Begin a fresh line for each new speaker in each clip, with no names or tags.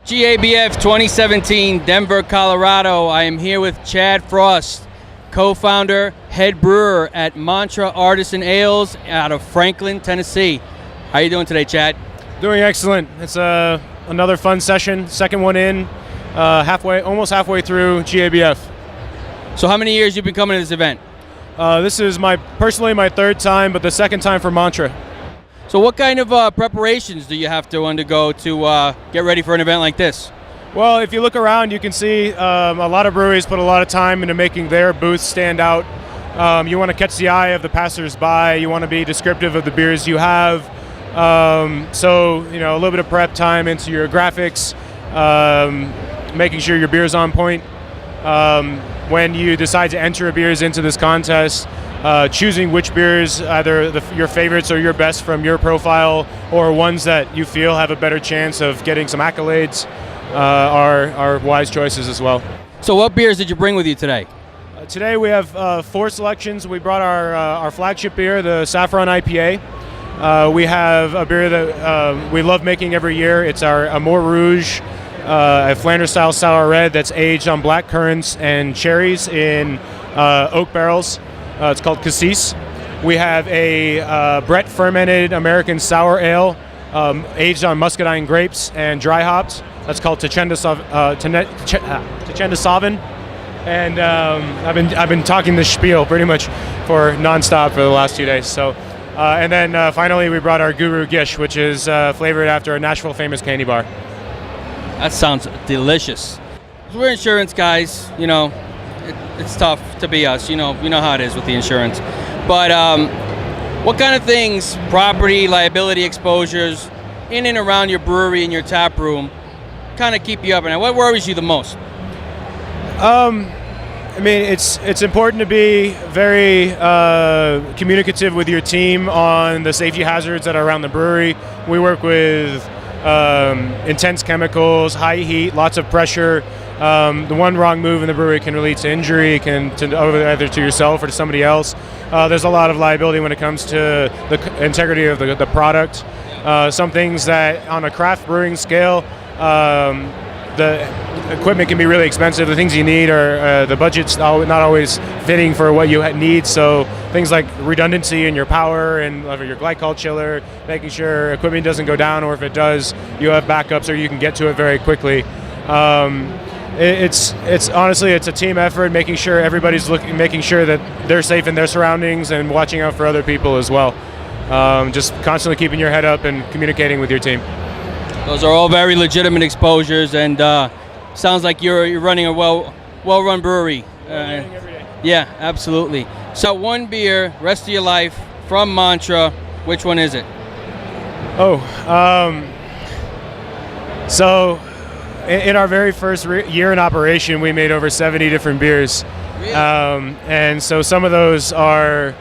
GABF 2017, Denver, Colorado. I am here with Chad Frost, co-founder, head brewer at Mantra Artisan Ales out of Franklin, Tennessee. How are you doing today, Chad?
Doing excellent. It's another fun session, second one in, almost halfway through GABF.
So how many years you been coming to this event?
This is personally my third time, but the second time for Mantra.
So what kind of preparations do you have to undergo to get ready for an event like this?
Well, if you look around, you can see a lot of breweries put a lot of time into making their booths stand out. You want to catch the eye of the passers-by. You want to be descriptive of the beers you have. So, a little bit of prep time into your graphics, making sure your beer's on point. When you decide to enter beers into this contest, choosing which beers, either your favorites or your best from your profile, or ones that you feel have a better chance of getting some accolades, are wise choices as well.
So what beers did you bring with you today?
Today we have 4 selections. We brought our flagship beer, the Saffron IPA. We have a beer that we love making every year. It's our Amour Rouge, a Flanders-style sour red that's aged on black currants and cherries in oak barrels. It's called Cassis. We have a Brett fermented American sour ale aged on muscadine grapes and dry hops. That's called Tachenda Sauvin. And I've been talking this spiel pretty much for nonstop for the last 2 days. So, and then finally we brought our Guru Gish, which is flavored after a Nashville famous candy bar.
That sounds delicious. We're insurance guys, it's tough to be us. You know how it is with the insurance. But what kind of things, property, liability exposures, in and around your brewery and your tap room, kind of keep you up at night? What worries you the most?
It's important to be very communicative with your team on the safety hazards that are around the brewery. We work with intense chemicals, high heat, lots of pressure. The one wrong move in the brewery can lead to injury, either to yourself or to somebody else. There's a lot of liability when it comes to the integrity of the product. Some things that on a craft brewing scale, the equipment can be really expensive. The things you need are the budget's not always fitting for what you need. So things like redundancy in your power and your glycol chiller, making sure equipment doesn't go down, or if it does, you have backups or you can get to it very quickly. It's honestly a team effort, making sure everybody's making sure that they're safe in their surroundings and watching out for other people as well. Just constantly keeping your head up and communicating with your team.
Those are all very legitimate exposures, and sounds like you're running a well-run brewery.
Every day.
Yeah, absolutely. So one beer, rest of your life, from Mantra, which one is it?
So in our very first year in operation, we made over 70 different beers.
Really?
And so some of those are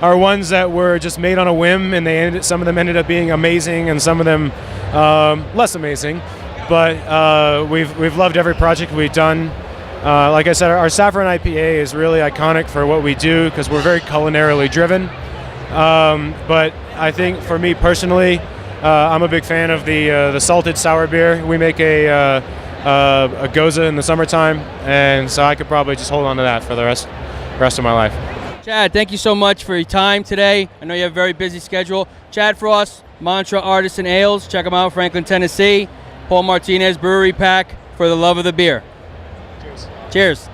ones that were just made on a whim, and some of them ended up being amazing, and some of them less amazing. But we've loved every project we've done. Like I said, our Saffron IPA is really iconic for what we do because we're very culinarily driven. But I think for me personally, I'm a big fan of the salted sour beer. We make a Goza in the summertime, and so I could probably just hold on to that for the rest of my life.
Chad, thank you so much for your time today. I know you have a very busy schedule. Chad Frost, Mantra Artisan Ales. Check them out, Franklin, Tennessee. Paul Martinez Brewery Pack, for the love of the beer.
Cheers.
Cheers.